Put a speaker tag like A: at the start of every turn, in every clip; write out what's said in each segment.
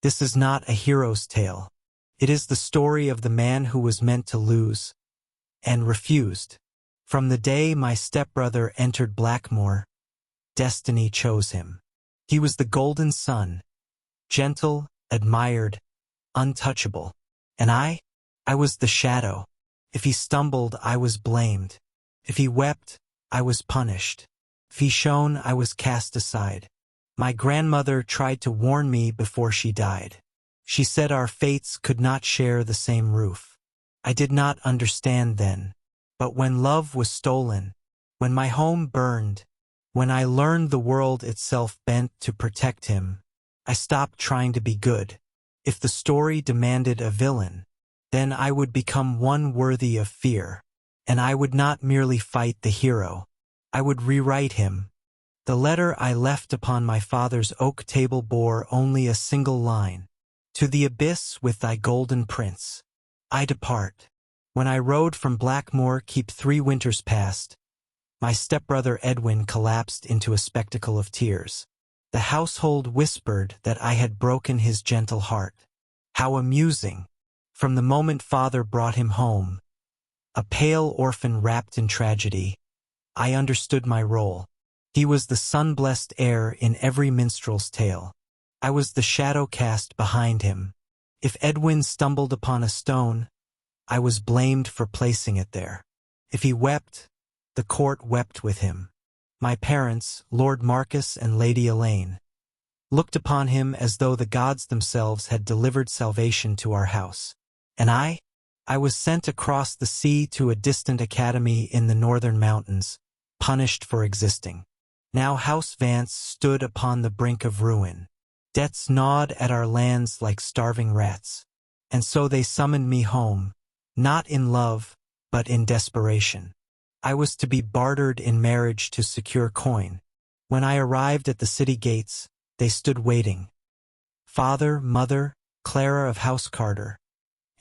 A: This is not a hero's tale. It is the story of the man who was meant to lose, and refused. From the day my stepbrother entered Blackmoor, destiny chose him. He was the golden son, gentle, admired, untouchable. And I was the shadow. If he stumbled, I was blamed. If he wept, I was punished. If he shone, I was cast aside. My grandmother tried to warn me before she died. She said our fates could not share the same roof. I did not understand then. But when love was stolen, when my home burned, when I learned the world itself bent to protect him, I stopped trying to be good. If the story demanded a villain, then I would become one worthy of fear. And I would not merely fight the hero. I would rewrite him. The letter I left upon my father's oak table bore only a single line. To the abyss with thy golden prince. I depart. When I rode from Blackmoor, keep 3 winters past, my stepbrother Edwin collapsed into a spectacle of tears. The household whispered that I had broken his gentle heart. How amusing! From the moment father brought him home, a pale orphan wrapped in tragedy, I understood my role. He was the sun-blessed heir in every minstrel's tale. I was the shadow cast behind him. If Edwin stumbled upon a stone, I was blamed for placing it there. If he wept, the court wept with him. My parents, Lord Marcus and Lady Elaine, looked upon him as though the gods themselves had delivered salvation to our house. And I was sent across the sea to a distant academy in the northern mountains, punished for existing. Now House Vance stood upon the brink of ruin. Debts gnawed at our lands like starving rats. And so they summoned me home, not in love, but in desperation. I was to be bartered in marriage to secure coin. When I arrived at the city gates, they stood waiting. Father, mother, Clara of House Carter,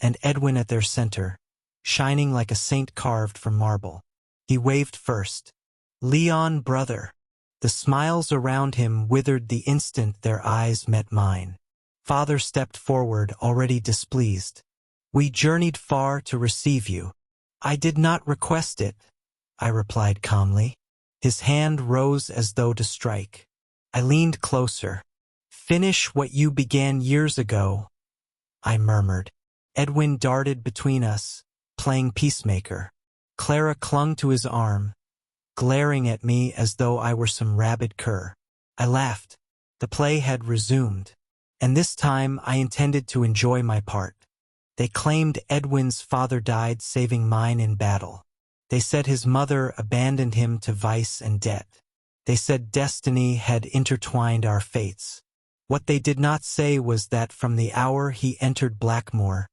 A: and Edwin at their center, shining like a saint carved from marble. He waved first. Leon, brother. The smiles around him withered the instant their eyes met mine. Father stepped forward, already displeased. We journeyed far to receive you. I did not request it, I replied calmly. His hand rose as though to strike. I leaned closer. Finish what you began years ago, I murmured. Edwin darted between us, playing peacemaker. Clara clung to his arm, glaring at me as though I were some rabid cur. I laughed. The play had resumed, and this time I intended to enjoy my part. They claimed Edwin's father died saving mine in battle. They said his mother abandoned him to vice and debt. They said destiny had intertwined our fates. What they did not say was that from the hour he entered Blackmoor,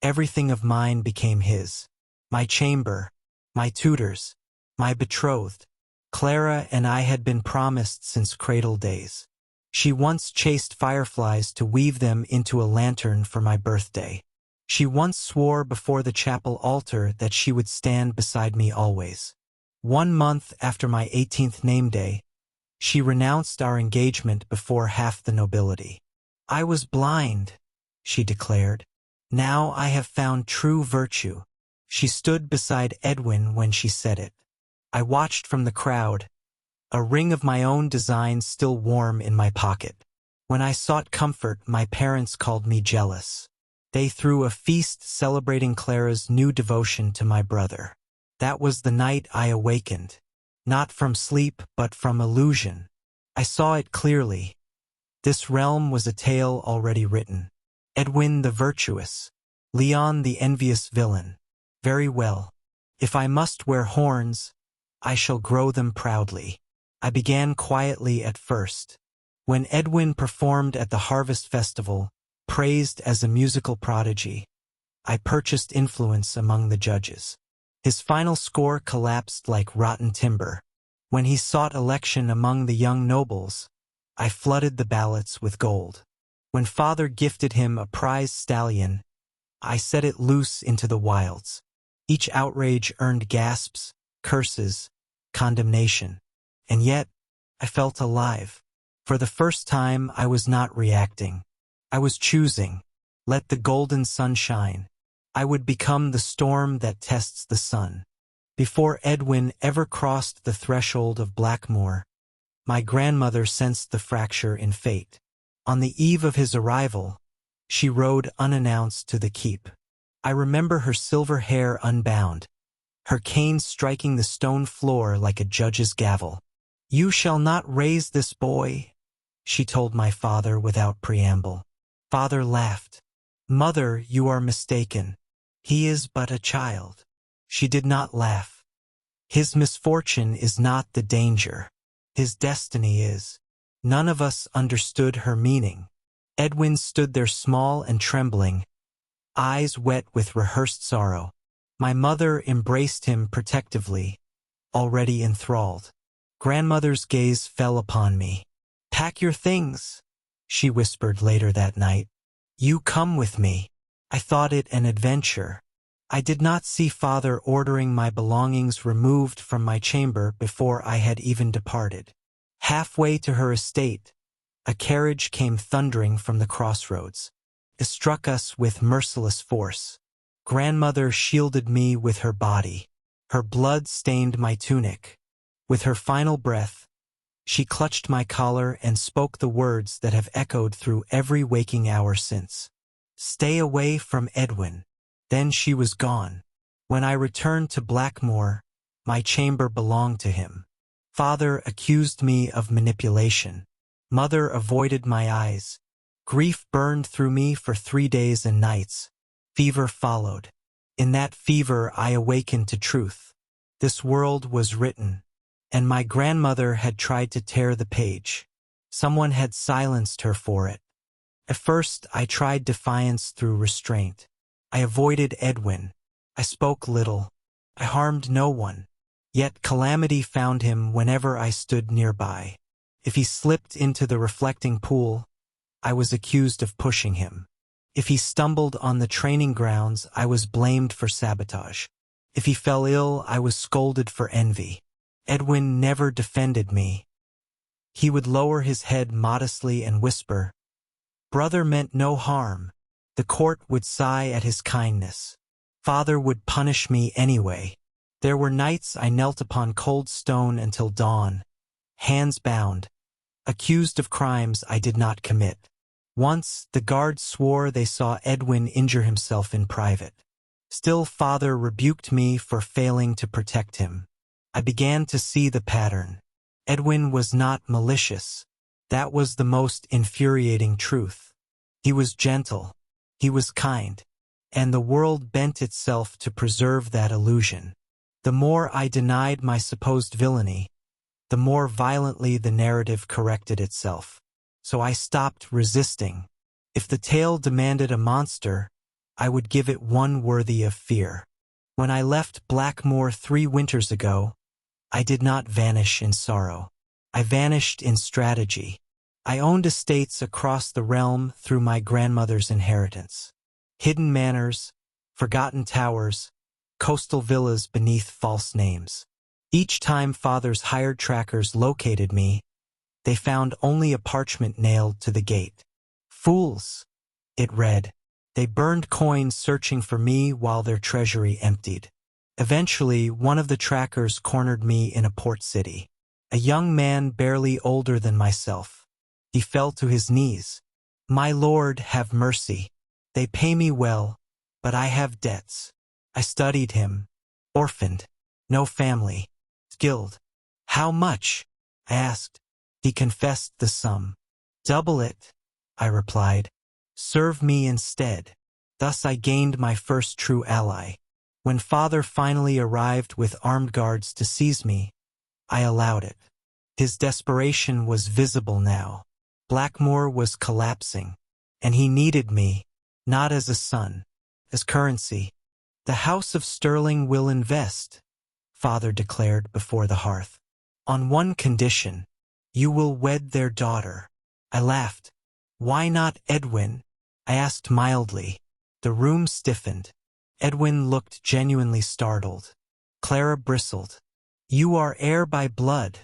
A: everything of mine became his. My chamber, my tutors, my betrothed. Clara and I had been promised since cradle days. She once chased fireflies to weave them into a lantern for my birthday. She once swore before the chapel altar that she would stand beside me always. 1 month after my 18th name day, she renounced our engagement before half the nobility. I was blind, she declared. Now I have found true virtue. She stood beside Edwin when she said it. I watched from the crowd, a ring of my own design still warm in my pocket. When I sought comfort, my parents called me jealous. They threw a feast celebrating Clara's new devotion to my brother. That was the night I awakened, not from sleep but from illusion. I saw it clearly. This realm was a tale already written. Edwin the virtuous, Leon the envious villain. Very well. If I must wear horns, I shall grow them proudly. I began quietly at first. When Edwin performed at the Harvest Festival, praised as a musical prodigy, I purchased influence among the judges. His final score collapsed like rotten timber. When he sought election among the young nobles, I flooded the ballots with gold. When father gifted him a prize stallion, I set it loose into the wilds. Each outrage earned gasps, curses, condemnation. And yet, I felt alive. For the first time, I was not reacting. I was choosing. Let the golden sun shine. I would become the storm that tests the sun. Before Edwin ever crossed the threshold of Blackmoor, my grandmother sensed the fracture in fate. On the eve of his arrival, she rode unannounced to the keep. I remember her silver hair unbound, her cane striking the stone floor like a judge's gavel. "You shall not raise this boy," she told my father without preamble. Father laughed. "Mother, you are mistaken. He is but a child." She did not laugh. "His misfortune is not the danger. His destiny is." None of us understood her meaning. Edwin stood there small and trembling, eyes wet with rehearsed sorrow. My mother embraced him protectively, already enthralled. Grandmother's gaze fell upon me. "Pack your things," she whispered later that night. "You come with me." I thought it an adventure. I did not see Father ordering my belongings removed from my chamber before I had even departed. Halfway to her estate, a carriage came thundering from the crossroads. It struck us with merciless force. Grandmother shielded me with her body. Her blood stained my tunic. With her final breath, she clutched my collar and spoke the words that have echoed through every waking hour since. "Stay away from Edwin." Then she was gone. When I returned to Blackmoor, my chamber belonged to him. Father accused me of manipulation. Mother avoided my eyes. Grief burned through me for 3 days and nights. Fever followed. In that fever I awakened to truth. This world was written, and my grandmother had tried to tear the page. Someone had silenced her for it. At first I tried defiance through restraint. I avoided Edwin. I spoke little. I harmed no one. Yet calamity found him whenever I stood nearby. If he slipped into the reflecting pool, I was accused of pushing him. If he stumbled on the training grounds, I was blamed for sabotage. If he fell ill, I was scolded for envy. Edwin never defended me. He would lower his head modestly and whisper, "Brother meant no harm." The court would sigh at his kindness. Father would punish me anyway. There were nights I knelt upon cold stone until dawn, hands bound, accused of crimes I did not commit. Once, the guards swore they saw Edwin injure himself in private. Still, Father rebuked me for failing to protect him. I began to see the pattern. Edwin was not malicious. That was the most infuriating truth. He was gentle. He was kind. And the world bent itself to preserve that illusion. The more I denied my supposed villainy, the more violently the narrative corrected itself. So I stopped resisting. If the tale demanded a monster, I would give it one worthy of fear. When I left Blackmoor 3 winters ago, I did not vanish in sorrow. I vanished in strategy. I owned estates across the realm through my grandmother's inheritance. Hidden manors, forgotten towers, coastal villas beneath false names. Each time Father's hired trackers located me, they found only a parchment nailed to the gate. "Fools," it read. They burned coins searching for me while their treasury emptied. Eventually, one of the trackers cornered me in a port city. A young man barely older than myself. He fell to his knees. "My lord, have mercy. They pay me well, but I have debts." I studied him. Orphaned. No family. Skilled. "How much?" I asked. He confessed the sum. "Double it," I replied. "Serve me instead." Thus I gained my first true ally. When Father finally arrived with armed guards to seize me, I allowed it. His desperation was visible now. Blackmoor was collapsing, and he needed me, not as a son, as currency. "The House of Sterling will invest," Father declared before the hearth. "On one condition, you will wed their daughter." I laughed. "Why not Edwin?" I asked mildly. The room stiffened. Edwin looked genuinely startled. Clara bristled. "You are heir by blood,"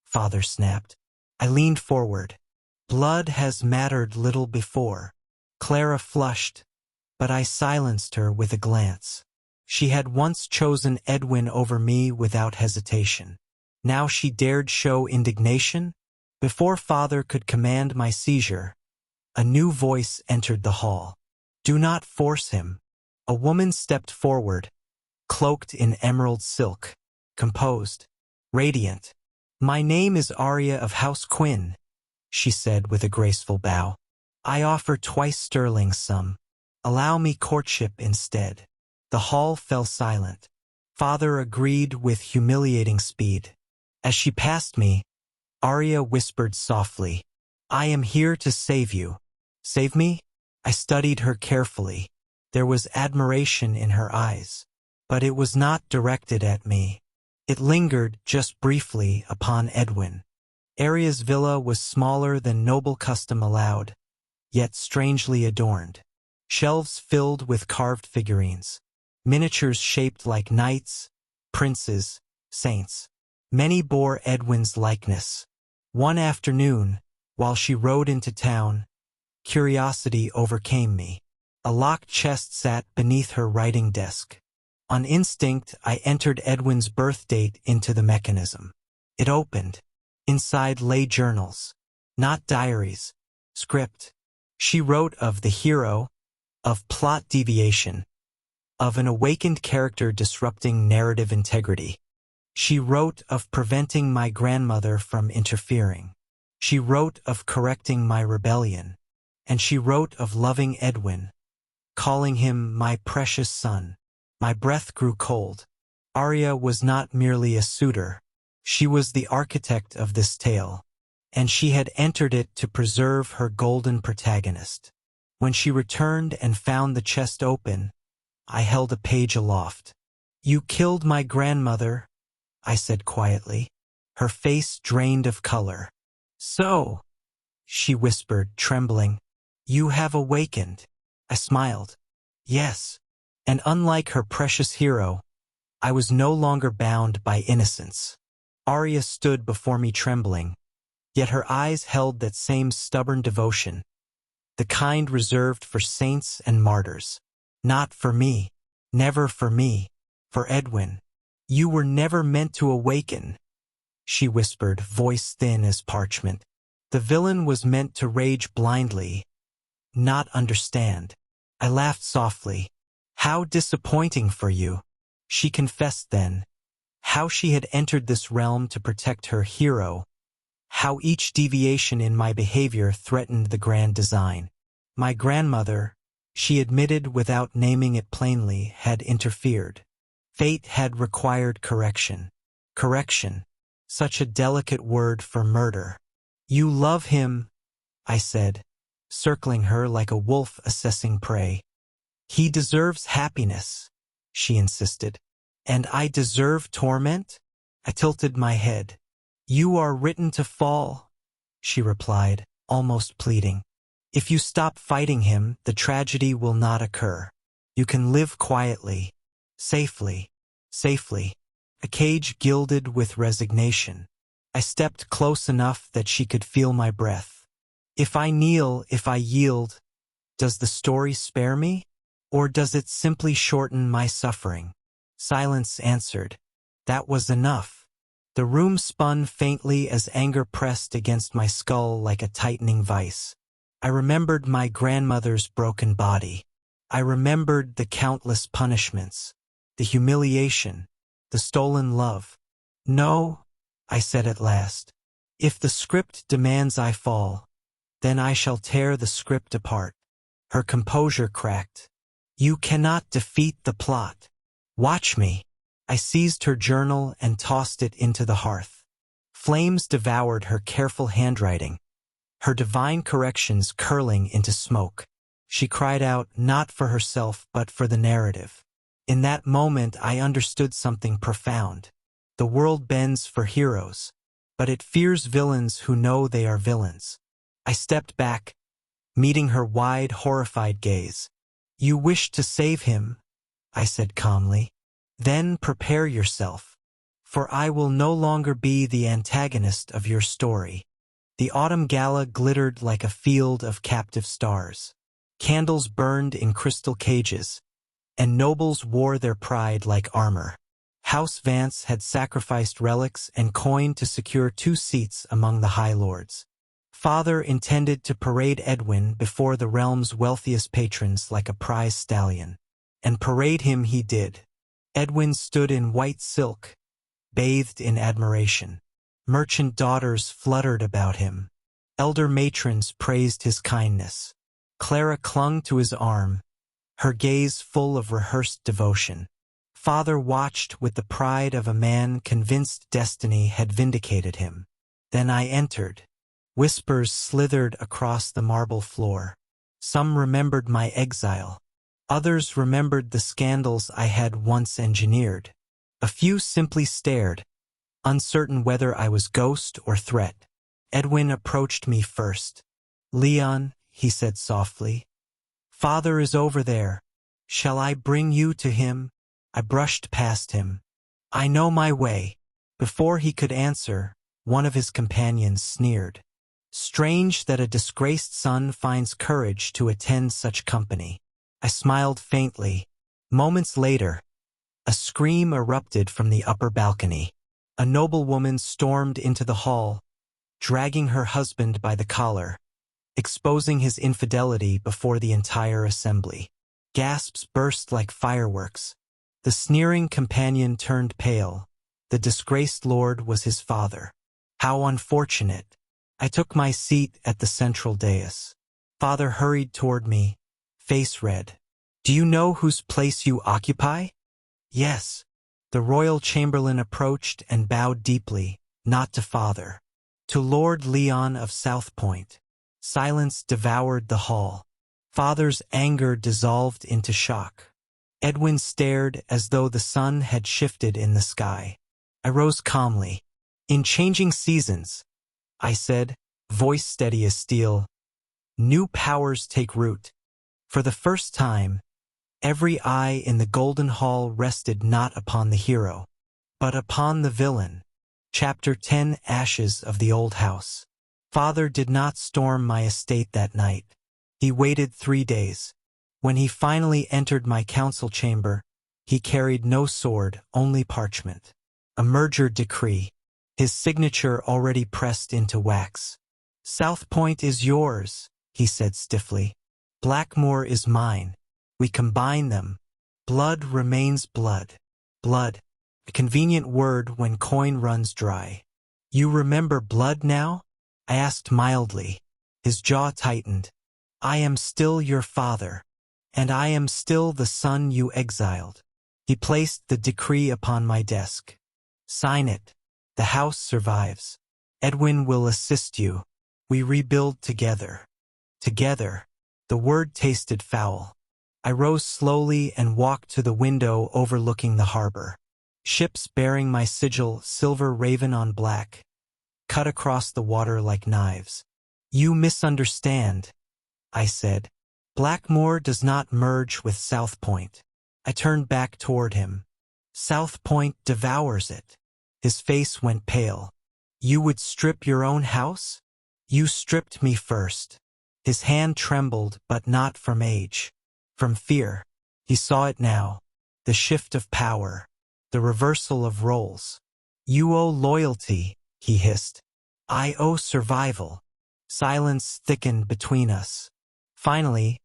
A: Father snapped. I leaned forward. "Blood has mattered little before. Clara flushed, but I silenced her with a glance. She had once chosen Edwin over me without hesitation. Now she dared show indignation? Before father could command my seizure, a new voice entered the hall. Do not force him. A woman stepped forward, cloaked in emerald silk, composed, radiant. My name is Arya of House Quinn, she said with a graceful bow. I offer twice sterling's sum. Allow me courtship instead. The hall fell silent. Father agreed with humiliating speed. As she passed me, Arya whispered softly, I am here to save you. Save me? I studied her carefully. There was admiration in her eyes, but it was not directed at me. It lingered just briefly upon Edwin. Arya's villa was smaller than noble custom allowed, yet strangely adorned. Shelves filled with carved figurines, miniatures shaped like knights, princes, saints. Many bore Edwin's likeness. One afternoon, while she rode into town, curiosity overcame me. A locked chest sat beneath her writing desk. On instinct, I entered Edwin's birth date into the mechanism. It opened. Inside lay journals, not diaries, script. She wrote of the hero, of plot deviation, of an awakened character disrupting narrative integrity. She wrote of preventing my grandmother from interfering. She wrote of correcting my rebellion. And she wrote of loving Edwin, calling him my precious son. My breath grew cold. Arya was not merely a suitor. She was the architect of this tale, and she had entered it to preserve her golden protagonist. When she returned and found the chest open, I held a page aloft. You killed my grandmother, I said quietly. Her face drained of color. So, she whispered, trembling, you have awakened. I smiled. Yes, and unlike her precious hero, I was no longer bound by innocence. Arya stood before me trembling, yet her eyes held that same stubborn devotion, the kind reserved for saints and martyrs. Not for me, never for me, for Edwin. You were never meant to awaken, she whispered, voice thin as parchment. The villain was meant to rage blindly, not understand. I laughed softly. How disappointing for you. She confessed then. How she had entered this realm to protect her hero. How each deviation in my behavior threatened the grand design. My grandmother, she admitted without naming it plainly, had interfered. Fate had required correction. Correction. Such a delicate word for murder. You love him, I said, circling her like a wolf assessing prey. He deserves happiness, she insisted. And I deserve torment? I tilted my head. You are written to fall, she replied, almost pleading. If you stop fighting him, the tragedy will not occur. You can live quietly, safely, safely. A cage gilded with resignation. I stepped close enough that she could feel my breath. If I kneel, if I yield, does the story spare me? Or does it simply shorten my suffering? Silence answered. That was enough. The room spun faintly as anger pressed against my skull like a tightening vice. I remembered my grandmother's broken body. I remembered the countless punishments, the humiliation, the stolen love. No, I said at last. If the script demands I fall, then I shall tear the script apart. Her composure cracked. You cannot defeat the plot. Watch me. I seized her journal and tossed it into the hearth. Flames devoured her careful handwriting, her divine corrections curling into smoke. She cried out not for herself but for the narrative. In that moment I understood something profound. The world bends for heroes, but it fears villains who know they are villains. I stepped back, meeting her wide, horrified gaze. You wish to save him, I said calmly. Then prepare yourself, for I will no longer be the antagonist of your story. The autumn gala glittered like a field of captive stars. Candles burned in crystal cages, and nobles wore their pride like armor. House Vance had sacrificed relics and coin to secure 2 seats among the High Lords. Father intended to parade Edwin before the realm's wealthiest patrons like a prize stallion. And parade him he did. Edwin stood in white silk, bathed in admiration. Merchant daughters fluttered about him. Elder matrons praised his kindness. Clara clung to his arm, her gaze full of rehearsed devotion. Father watched with the pride of a man convinced destiny had vindicated him. Then I entered. Whispers slithered across the marble floor. Some remembered my exile. Others remembered the scandals I had once engineered. A few simply stared, uncertain whether I was ghost or threat. Edwin approached me first. "Leon," he said softly, "Father is over there. Shall I bring you to him?" I brushed past him. "I know my way." Before he could answer, one of his companions sneered. "Strange that a disgraced son finds courage to attend such company." I smiled faintly. Moments later, a scream erupted from the upper balcony. A noblewoman stormed into the hall, dragging her husband by the collar, exposing his infidelity before the entire assembly. Gasps burst like fireworks. The sneering companion turned pale. The disgraced lord was his father. How unfortunate. I took my seat at the central dais. Father hurried toward me, face red. "Do you know whose place you occupy?" "Yes." The royal chamberlain approached and bowed deeply, not to Father, to Lord Leon of South Point. Silence devoured the hall. Father's anger dissolved into shock. Edwin stared as though the sun had shifted in the sky. I rose calmly. "In changing seasons," I said, voice steady as steel, "new powers take root." For the first time, every eye in the Golden Hall rested not upon the hero, but upon the villain. Chapter 10: Ashes of the Old House. Father did not storm my estate that night. He waited 3 days. When he finally entered my council chamber, he carried no sword, only parchment. A merger decree, his signature already pressed into wax. "South Point is yours," he said stiffly. "Blackmore is mine. We combine them. Blood remains blood." Blood, a convenient word when coin runs dry. "You remember blood now?" I asked mildly. His jaw tightened. "I am still your father, and I am still the son you exiled." He placed the decree upon my desk. "Sign it. The house survives. Edwin will assist you. We rebuild together." Together. The word tasted foul. I rose slowly and walked to the window overlooking the harbor. Ships bearing my sigil, silver raven on black, cut across the water like knives. "You misunderstand," I said. "Blackmore does not merge with South Point." I turned back toward him. "South Point devours it." His face went pale. "You would strip your own house? You stripped me first." His hand trembled, but not from age. From fear. He saw it now. The shift of power. The reversal of roles. "You owe loyalty," he hissed. "I owe survival." Silence thickened between us. Finally,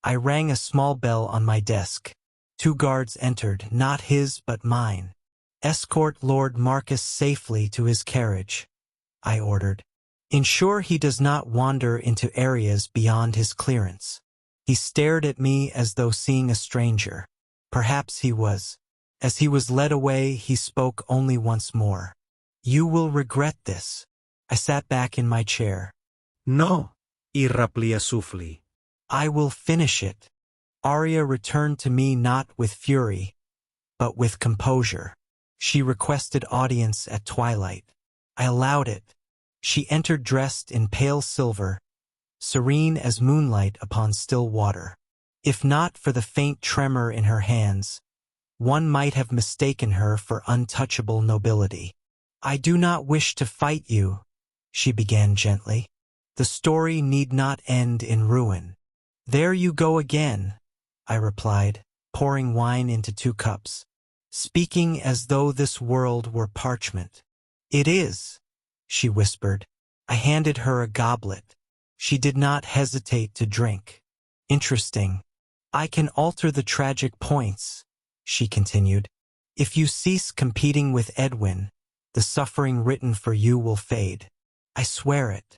A: I rang a small bell on my desk. 2 guards entered, not his but mine. "Escort Lord Marcus safely to his carriage," I ordered. "Ensure he does not wander into areas beyond his clearance." He stared at me as though seeing a stranger. Perhaps he was. As he was led away, he spoke only once more. "You will regret this." I sat back in my chair.
B: "No," irraplia sufli.
A: "I will finish it." Arya returned to me not with fury, but with composure. She requested audience at twilight. I allowed it. She entered dressed in pale silver, serene as moonlight upon still water. If not for the faint tremor in her hands, one might have mistaken her for untouchable nobility. "I do not wish to fight you," she began gently. "The story need not end in ruin. There you go again, I replied, pouring wine into 2 cups. Speaking as though this world were parchment. It is, she whispered. I handed her a goblet. She did not hesitate to drink. Interesting. I can alter the tragic points, she continued. If you cease competing with Edwin, the suffering written for you will fade. I swear it.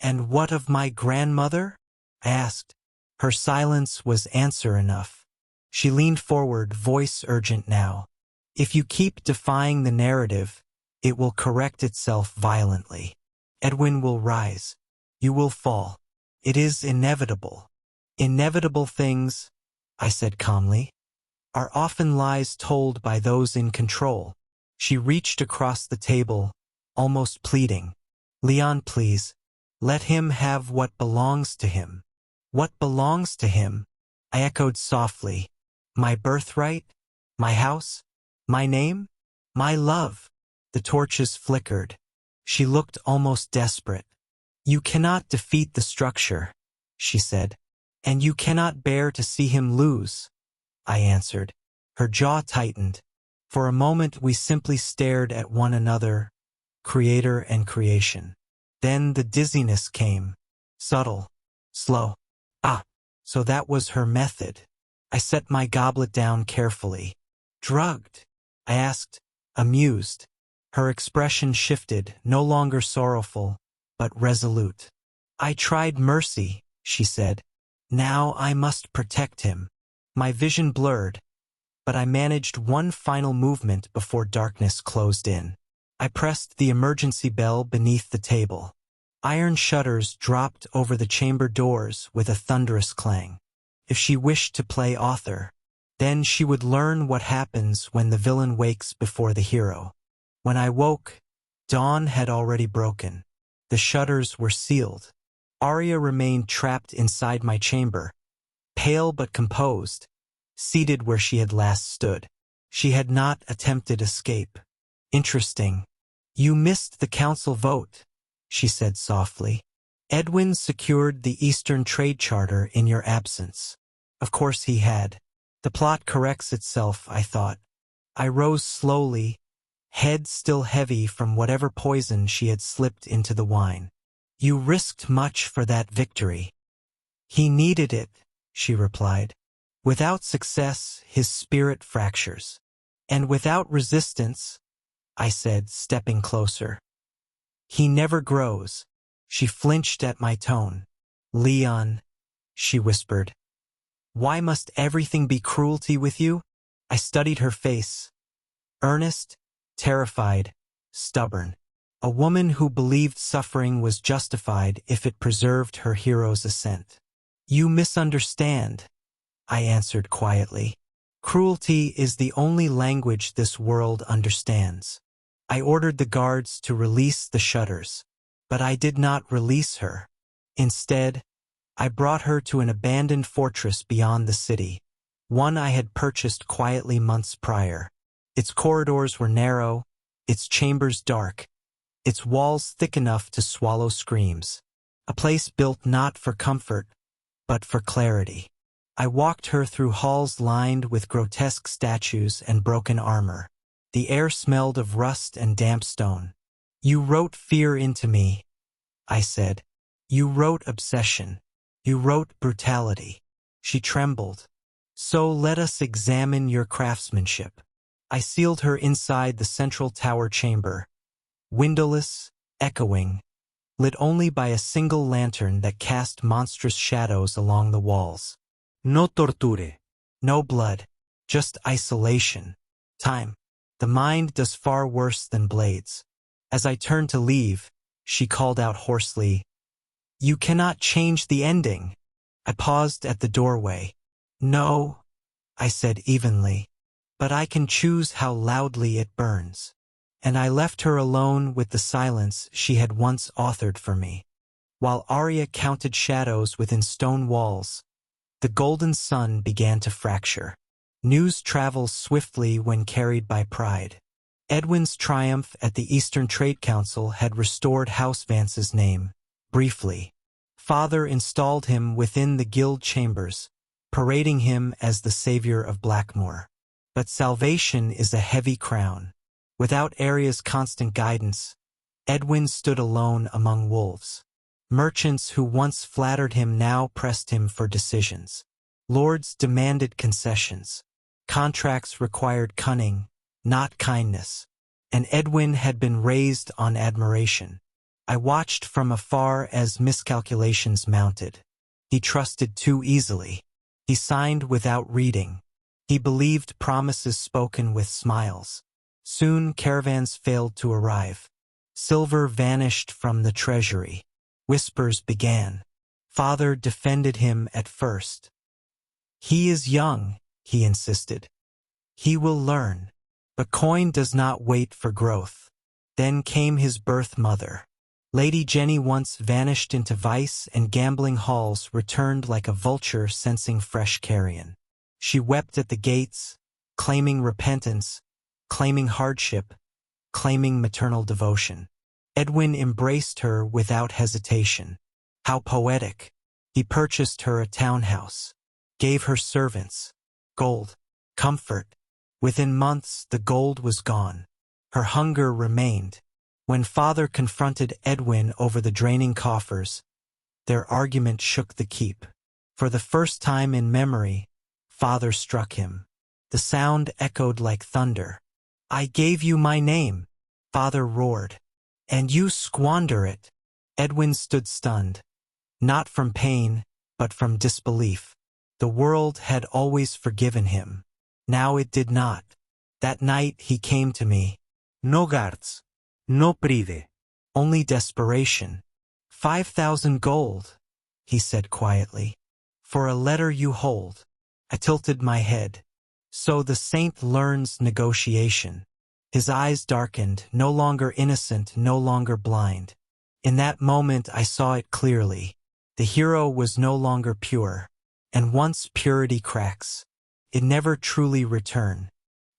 A: And what of my grandmother? I asked. Her silence was answer enough. She leaned forward, voice urgent now. If you keep defying the narrative, it will correct itself violently. Edwin will rise. You will fall. It is inevitable. Inevitable things, I said calmly, are often lies told by those in control. She reached across the table, almost pleading. Leon, please, let him have what belongs to him. What belongs to him? I echoed softly. My birthright? My house? My name? My love? The torches flickered. She looked almost desperate. You cannot defeat the structure, she said. And you cannot bear to see him lose, I answered. Her jaw tightened. For a moment we simply stared at one another, creator and creation. Then the dizziness came. Subtle. Slow. Ah, so that was her method. I set my goblet down carefully. Drugged? I asked, amused. Her expression shifted, no longer sorrowful, but resolute. I tried mercy, she said. Now I must protect him. My vision blurred, but I managed one final movement before darkness closed in. I pressed the emergency bell beneath the table. Iron shutters dropped over the chamber doors with a thunderous clang. If she wished to play author, then she would learn what happens when the villain wakes before the hero. When I woke, dawn had already broken. The shutters were sealed. Arya remained trapped inside my chamber, pale but composed, seated where she had last stood. She had not attempted escape. Interesting. You missed the council vote, she said softly. Edwin secured the Eastern Trade Charter in your absence. Of course he had. The plot corrects itself, I thought. I rose slowly, head still heavy from whatever poison she had slipped into the wine. You risked much for that victory. He needed it, she replied. Without success, his spirit fractures. And without resistance, I said, stepping closer. He never grows. She flinched at my tone. Leon, she whispered. Why must everything be cruelty with you? I studied her face. Earnest, terrified, stubborn. A woman who believed suffering was justified if it preserved her hero's ascent. You misunderstand, I answered quietly. Cruelty is the only language this world understands. I ordered the guards to release the shutters, but I did not release her. Instead, I brought her to an abandoned fortress beyond the city, one I had purchased quietly months prior. Its corridors were narrow, its chambers dark, its walls thick enough to swallow screams. A place built not for comfort, but for clarity. I walked her through halls lined with grotesque statues and broken armor. The air smelled of rust and damp stone. You wrote fear into me, I said. You wrote obsession. You wrote brutality. She trembled. So let us examine your craftsmanship. I sealed her inside the central tower chamber, windowless, echoing, lit only by a single lantern that cast monstrous shadows along the walls.
B: No torture.
A: No blood, just isolation. Time. The mind does far worse than blades. As I turned to leave, she called out hoarsely, You cannot change the ending. I paused at the doorway. No, I said evenly, but I can choose how loudly it burns. And I left her alone with the silence she had once authored for me. While Arya counted shadows within stone walls, the golden sun began to fracture. News travels swiftly when carried by pride. Edwin's triumph at the Eastern Trade Council had restored House Vance's name, briefly. father installed him within the guild chambers, parading him as the savior of Blackmoor. But salvation is a heavy crown. Without Arya's constant guidance, Edwin stood alone among wolves. Merchants who once flattered him now pressed him for decisions. Lords demanded concessions. Contracts required cunning, not kindness. And Edwin had been raised on admiration. I watched from afar as miscalculations mounted. He trusted too easily. He signed without reading. He believed promises spoken with smiles. Soon caravans failed to arrive. Silver vanished from the treasury. Whispers began. Father defended him at first. "He is young," he insisted. "He will learn." But coin does not wait for growth. Then came his birth mother. Lady Jenny once vanished into vice and gambling halls returned like a vulture sensing fresh carrion. She wept at the gates, claiming repentance, claiming hardship, claiming maternal devotion. Edwin embraced her without hesitation. How poetic. He purchased her a townhouse, gave her servants, gold, comfort. Within months, the gold was gone. Her hunger remained. When father confronted Edwin over the draining coffers, their argument shook the keep. For the first time in memory, father struck him. The sound echoed like thunder. "I gave you my name," father roared. "And you squander it." Edwin stood stunned. Not from pain, but from disbelief. The world had always forgiven him. Now it did not. That night he came to me.
B: No guards. No pride.
A: Only desperation. 5,000 gold, he said quietly. "For a letter you hold." I tilted my head. So the saint learns negotiation. His eyes darkened, no longer innocent, no longer blind. In that moment I saw it clearly. The hero was no longer pure. And once purity cracks, it never truly returned.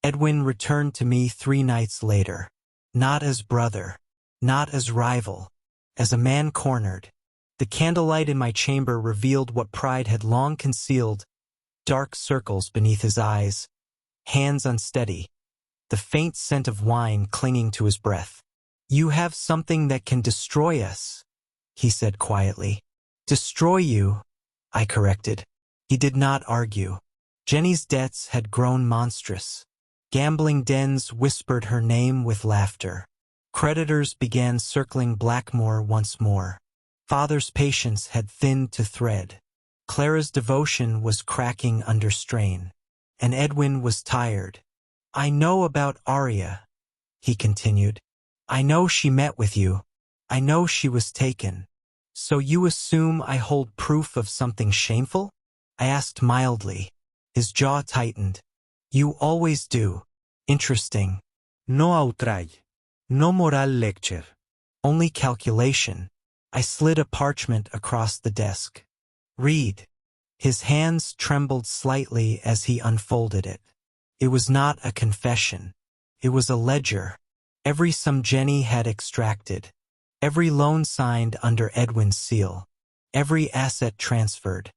A: Edwin returned to me 3 nights later. Not as brother, not as rival, as a man cornered. The candlelight in my chamber revealed what pride had long concealed. Dark circles beneath his eyes, hands unsteady, the faint scent of wine clinging to his breath. "You have something that can destroy us," he said quietly. "Destroy you," I corrected. He did not argue. Jenny's debts had grown monstrous. Gambling dens whispered her name with laughter. Creditors began circling Blackmoor once more. Father's patience had thinned to thread. Clara's devotion was cracking under strain. And Edwin was tired. "I know about Arya," he continued. "I know she met with you. I know she was taken. So you assume I hold proof of something shameful?" I asked mildly. His jaw tightened. "You always do." Interesting.
B: No outrage. No moral lecture.
A: Only calculation. I slid a parchment across the desk. "Read." His hands trembled slightly as he unfolded it. It was not a confession. It was a ledger. Every sum Jenny had extracted. Every loan signed under Edwin's seal. Every asset transferred.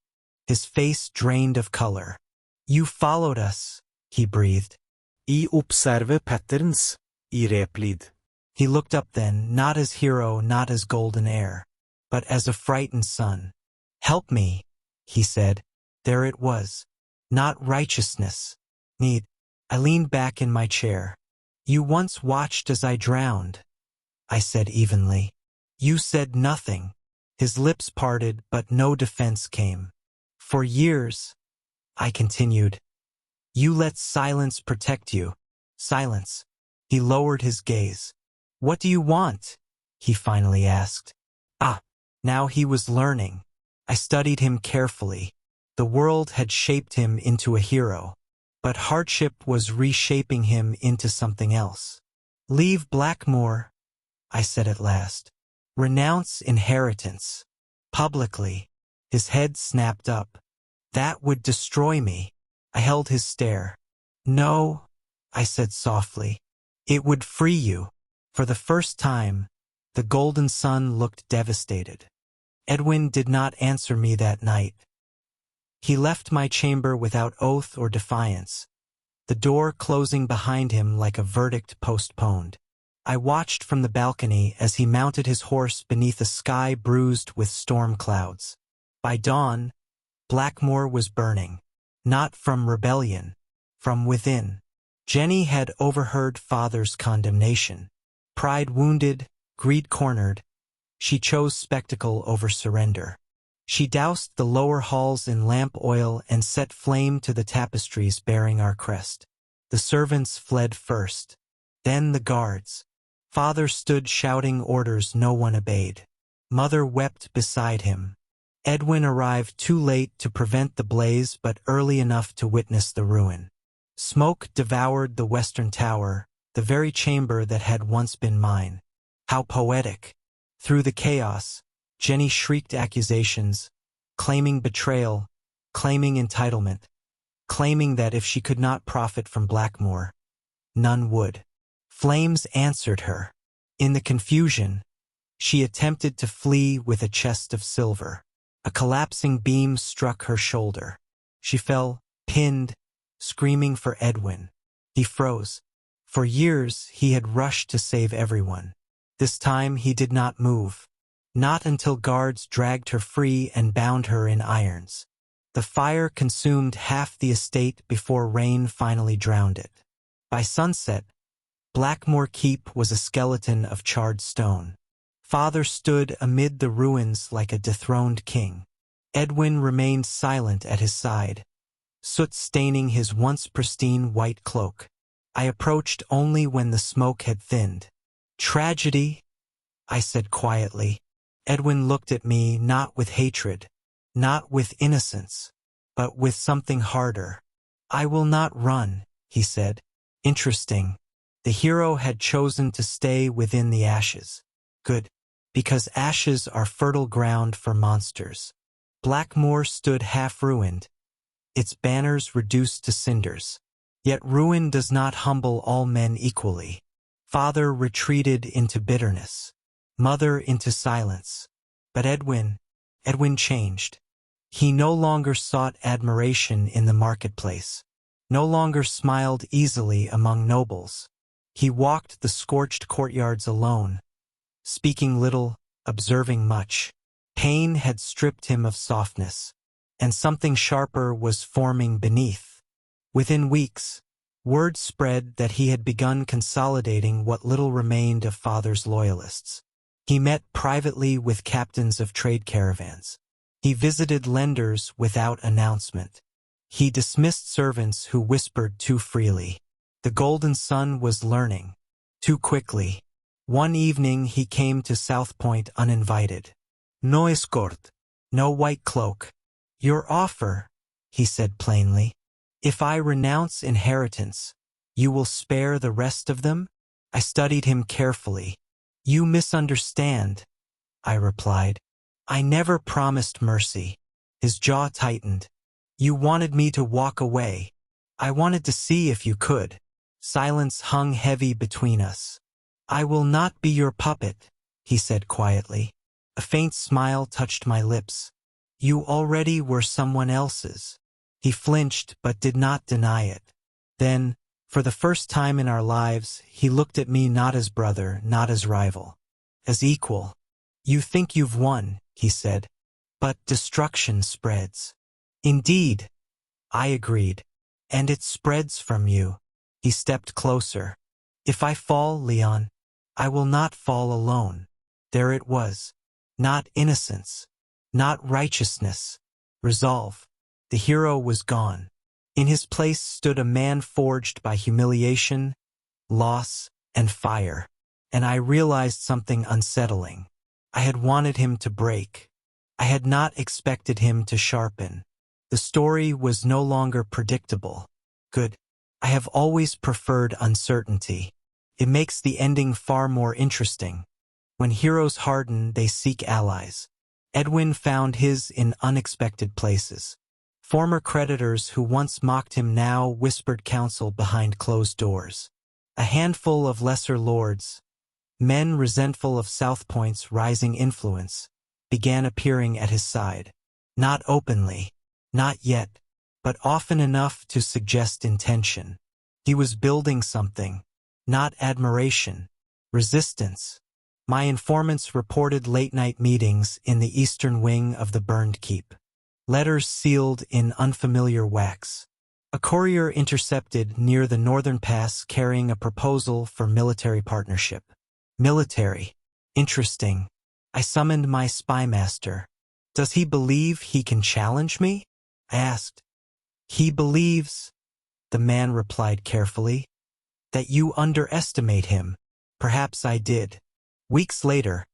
A: His face drained of color. "You followed us," he breathed.
B: I observe patterns. I replied.
A: He looked up then, not as hero, not as golden heir, but as a frightened son. "Help me," he said. There it was. Not righteousness. Need. I leaned back in my chair. "You once watched as I drowned," I said evenly. "You said nothing." His lips parted, but no defense came. "For years," I continued, "you let silence protect you." Silence. He lowered his gaze. "What do you want?" he finally asked. Now he was learning. I studied him carefully. The world had shaped him into a hero, but hardship was reshaping him into something else. "Leave Blackmoor," I said at last. "Renounce inheritance. Publicly." His head snapped up. "That would destroy me." I held his stare. "No," I said softly. "It would free you." For the first time, the golden sun looked devastated. Edwin did not answer me that night. He left my chamber without oath or defiance, the door closing behind him like a verdict postponed. I watched from the balcony as he mounted his horse beneath a sky bruised with storm clouds. By dawn, Blackmoor was burning, not from rebellion, from within. Jenny had overheard father's condemnation. Pride wounded, greed cornered, she chose spectacle over surrender. She doused the lower halls in lamp oil and set flame to the tapestries bearing our crest. The servants fled first, then the guards. Father stood shouting orders no one obeyed. Mother wept beside him. Edwin arrived too late to prevent the blaze but early enough to witness the ruin. Smoke devoured the western tower, the very chamber that had once been mine. How poetic! Through the chaos, Jenny shrieked accusations, claiming betrayal, claiming entitlement, claiming that if she could not profit from Blackmoor, none would. Flames answered her. In the confusion, she attempted to flee with a chest of silver. A collapsing beam struck her shoulder. She fell, pinned, screaming for Edwin. He froze. For years he had rushed to save everyone. This time he did not move. Not until guards dragged her free and bound her in irons. The fire consumed half the estate before rain finally drowned it. By sunset, Blackmoor Keep was a skeleton of charred stone. Father stood amid the ruins like a dethroned king. Edwin remained silent at his side, soot staining his once pristine white cloak. I approached only when the smoke had thinned. "Tragedy," I said quietly. Edwin looked at me not with hatred, not with innocence, but with something harder. "I will not run," he said. Interesting. The hero had chosen to stay within the ashes. Good, because ashes are fertile ground for monsters. Blackmoor stood half-ruined, its banners reduced to cinders. Yet ruin does not humble all men equally. Father retreated into bitterness, mother into silence. But Edwin changed. He no longer sought admiration in the marketplace, no longer smiled easily among nobles. He walked the scorched courtyards alone, speaking little, observing much. Pain had stripped him of softness, and something sharper was forming beneath. Within weeks, word spread that he had begun consolidating what little remained of Father's loyalists. He met privately with captains of trade caravans. He visited lenders without announcement. He dismissed servants who whispered too freely. The Golden Sun was learning. Too quickly. One evening he came to South Point uninvited. "No escort. No white cloak." "Your offer," he said plainly. "If I renounce inheritance, you will spare the rest of them?" I studied him carefully. "You misunderstand," I replied. "I never promised mercy." His jaw tightened. "You wanted me to walk away. I wanted to see if you could." Silence hung heavy between us. "I will not be your puppet," he said quietly. A faint smile touched my lips. "You already were someone else's." He flinched but did not deny it. Then, for the first time in our lives, he looked at me not as brother, not as rival, as equal. "You think you've won," he said, "but destruction spreads." "Indeed," I agreed, "and it spreads from you." He stepped closer. "If I fall, Leon, I will not fall alone." There it was. Not innocence, not righteousness. Resolve. The hero was gone. In his place stood a man forged by humiliation, loss, and fire. And I realized something unsettling. I had wanted him to break. I had not expected him to sharpen. The story was no longer predictable. Good. I have always preferred uncertainty. It makes the ending far more interesting. When heroes harden, they seek allies. Edwin found his in unexpected places. Former creditors who once mocked him now whispered counsel behind closed doors. A handful of lesser lords, men resentful of South Point's rising influence, began appearing at his side. Not openly, not yet, but often enough to suggest intention. He was building something, not admiration, resistance. My informants reported late-night meetings in the eastern wing of the burned keep. Letters sealed in unfamiliar wax. A courier intercepted near the northern pass carrying a proposal for military partnership. Military. Interesting. I summoned my spy master. Does he believe he can challenge me? I asked. He believes, the man replied carefully, that you underestimate him. Perhaps I did. Weeks later,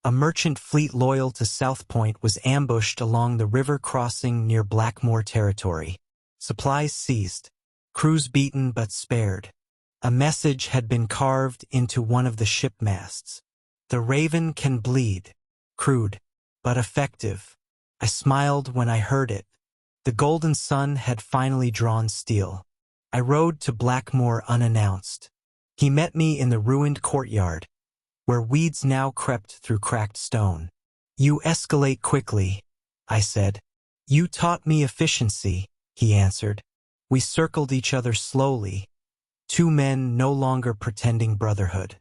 A: a merchant fleet loyal to South Point was ambushed along the river crossing near Blackmore territory. Supplies seized, crews beaten but spared. A message had been carved into one of the ship masts. The raven can bleed. Crude, but effective. I smiled when I heard it. The golden sun had finally drawn steel. I rode to Blackmore unannounced. He met me in the ruined courtyard, where weeds now crept through cracked stone. You escalate quickly, I said. You taught me efficiency, he answered. We circled each other slowly, two men no longer pretending brotherhood.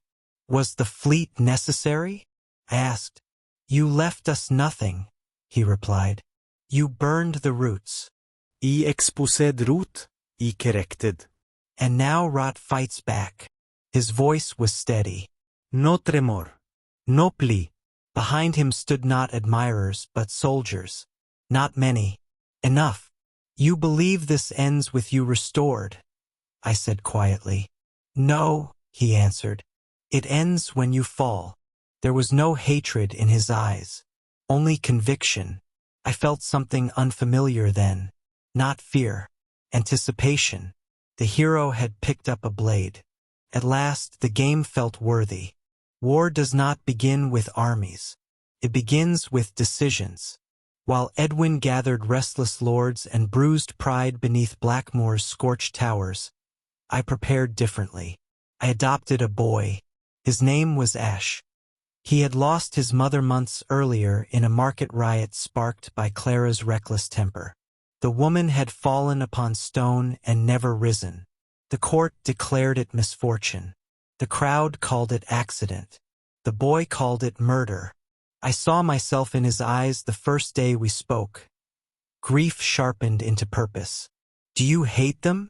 A: Was the fleet necessary? I asked. You left us nothing, he replied. You burned the roots.
B: I exposed rot, I corrected.
A: And now rot fights back. His voice was steady.
B: No tremor.
A: No pli. Behind him stood not admirers but soldiers. Not many. Enough. You believe this ends with you restored, I said quietly. No, he answered. It ends when you fall. There was no hatred in his eyes, only conviction. I felt something unfamiliar then, not fear, anticipation. The hero had picked up a blade. At last the game felt worthy. War does not begin with armies. It begins with decisions. While Edwin gathered restless lords and bruised pride beneath Blackmore's scorched towers, I prepared differently. I adopted a boy. His name was Ash. He had lost his mother months earlier in a market riot sparked by Clara's reckless temper. The woman had fallen upon stone and never risen. The court declared it misfortune. The crowd called it accident. The boy called it murder. I saw myself in his eyes the first day we spoke. Grief sharpened into purpose. Do you hate them?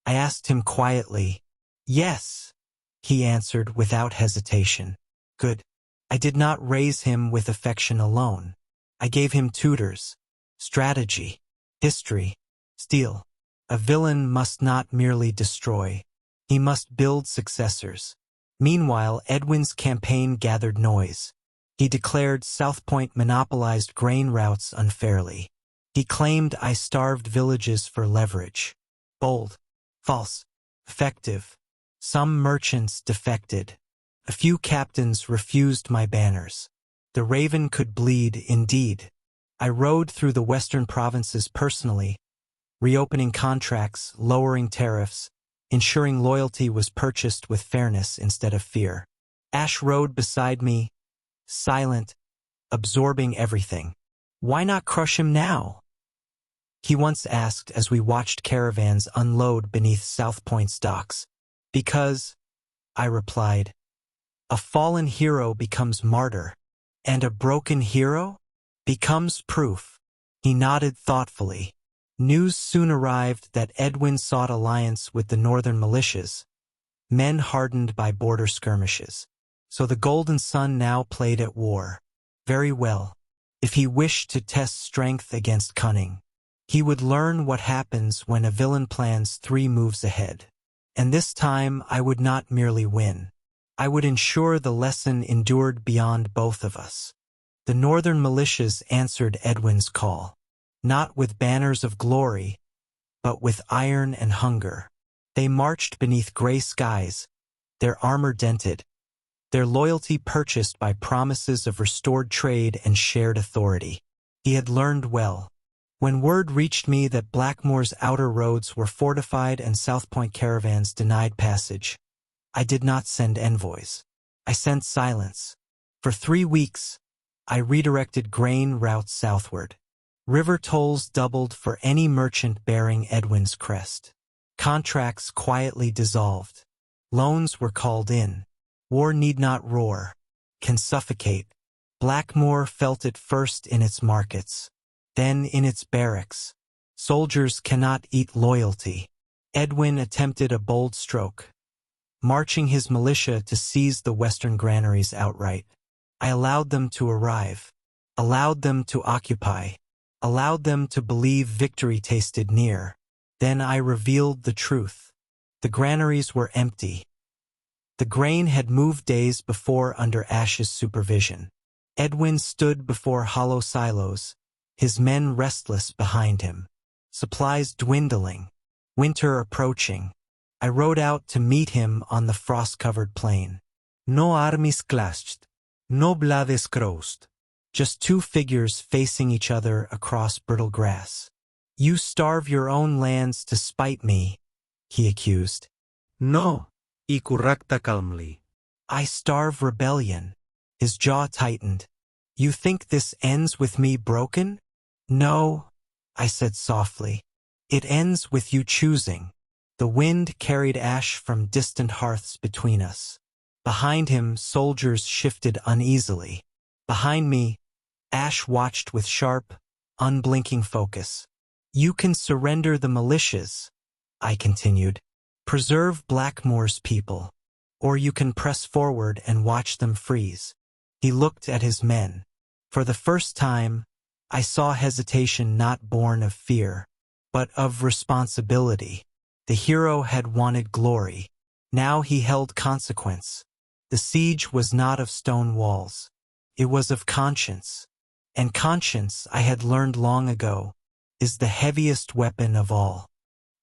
A: I asked him quietly. Yes, he answered without hesitation. Good. I did not raise him with affection alone. I gave him tutors, strategy, history, steel. A villain must not merely destroy. He must build successors. Meanwhile, Edwin's campaign gathered noise. He declared South Point monopolized grain routes unfairly. He claimed I starved villages for leverage. Bold, false, effective. Some merchants defected. A few captains refused my banners. The raven could bleed indeed. I rode through the western provinces personally, reopening contracts, lowering tariffs, ensuring loyalty was purchased with fairness instead of fear. Ash rode beside me, silent, absorbing everything. Why not crush him now? He once asked as we watched caravans unload beneath South Point's docks. Because, I replied, a fallen hero becomes martyr, and a broken hero becomes proof. He nodded thoughtfully. News soon arrived that Edwin sought alliance with the northern militias, men hardened by border skirmishes. So the Golden Sun now played at war. Very well. If he wished to test strength against cunning, he would learn what happens when a villain plans 3 moves ahead. And this time I would not merely win. I would ensure the lesson endured beyond both of us. The northern militias answered Edwin's call, not with banners of glory, but with iron and hunger. They marched beneath gray skies, their armor dented, their loyalty purchased by promises of restored trade and shared authority. He had learned well. When word reached me that Blackmore's outer roads were fortified and South Point caravans denied passage, I did not send envoys. I sent silence. For 3 weeks, I redirected grain routes southward. River tolls doubled for any merchant bearing Edwin's crest. Contracts quietly dissolved. Loans were called in. War need not roar, can suffocate. Blackmore felt it first in its markets, then in its barracks. Soldiers cannot eat loyalty. Edwin attempted a bold stroke, marching his militia to seize the western granaries outright. I allowed them to arrive, allowed them to occupy, allowed them to believe victory tasted near. Then I revealed the truth. The granaries were empty. The grain had moved days before under Ash's supervision. Edwin stood before hollow silos, his men restless behind him. Supplies dwindling, winter approaching. I rode out to meet him on the frost-covered plain. No armies clashed, no blades crossed. Just two figures facing each other across brittle grass. You starve your own lands to spite me, he accused.
B: No, y Kurakta calmly.
A: I starve rebellion. His jaw tightened. You think this ends with me broken? No, I said softly. It ends with you choosing. The wind carried ash from distant hearths between us. Behind him, soldiers shifted uneasily. Behind me, Ash watched with sharp, unblinking focus. You can surrender the militias, I continued. Preserve Blackmore's people. Or you can press forward and watch them freeze. He looked at his men. For the first time, I saw hesitation not born of fear, but of responsibility. The hero had wanted glory. Now he held consequence. The siege was not of stone walls. It was of conscience. And conscience, I had learned long ago, is the heaviest weapon of all.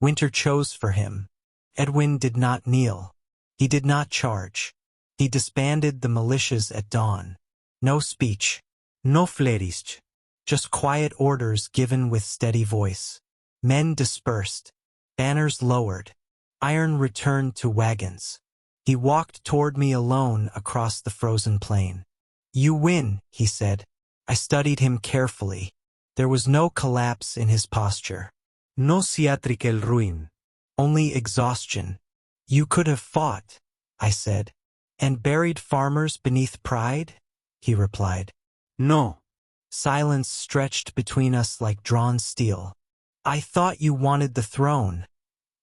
A: Winter chose for him. Edwin did not kneel. He did not charge. He disbanded the militias at dawn. No speech. No flerisť. Just quiet orders given with steady voice. Men dispersed. Banners lowered. Iron returned to wagons. He walked toward me alone across the frozen plain. You win, he said. I studied him carefully. There was no collapse in his posture.
B: No ciatric el ruin.
A: Only exhaustion. You could have fought, I said. And buried farmers beneath pride? He replied.
B: No.
A: Silence stretched between us like drawn steel. I thought you wanted the throne,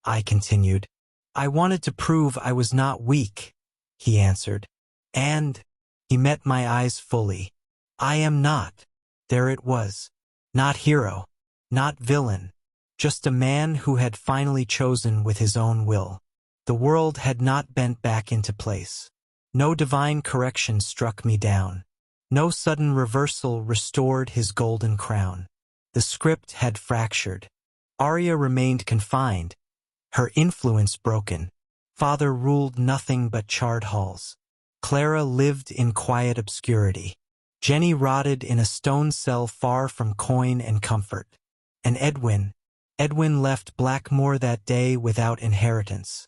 A: I continued. I wanted to prove I was not weak, he answered. And, he met my eyes fully. I am not. There it was. Not hero, not villain. Just a man who had finally chosen with his own will. The world had not bent back into place. No divine correction struck me down. No sudden reversal restored his golden crown. The script had fractured. Arya remained confined, her influence broken. Father ruled nothing but charred halls. Clara lived in quiet obscurity. Jenny rotted in a stone cell far from coin and comfort. And Edwin left Blackmore that day without inheritance,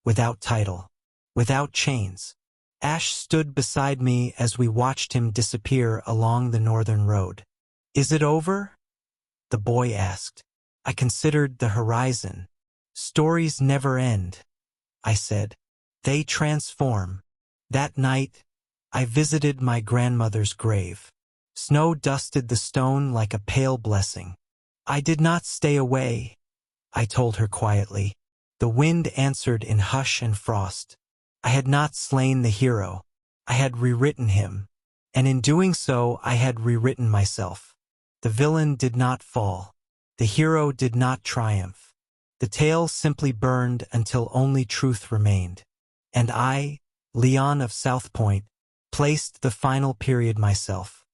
A: without title, without chains. Ash stood beside me as we watched him disappear along the northern road. Is it over? The boy asked. I considered the horizon. Stories never end, I said. They transform. That night, I visited my grandmother's grave. Snow dusted the stone like a pale blessing. I did not stay away, I told her quietly. The wind answered in hush and frost. I had not slain the hero. I had rewritten him. And in doing so, I had rewritten myself. The villain did not fall. The hero did not triumph. The tale simply burned until only truth remained. And I, Leon of South Point, placed the final period myself.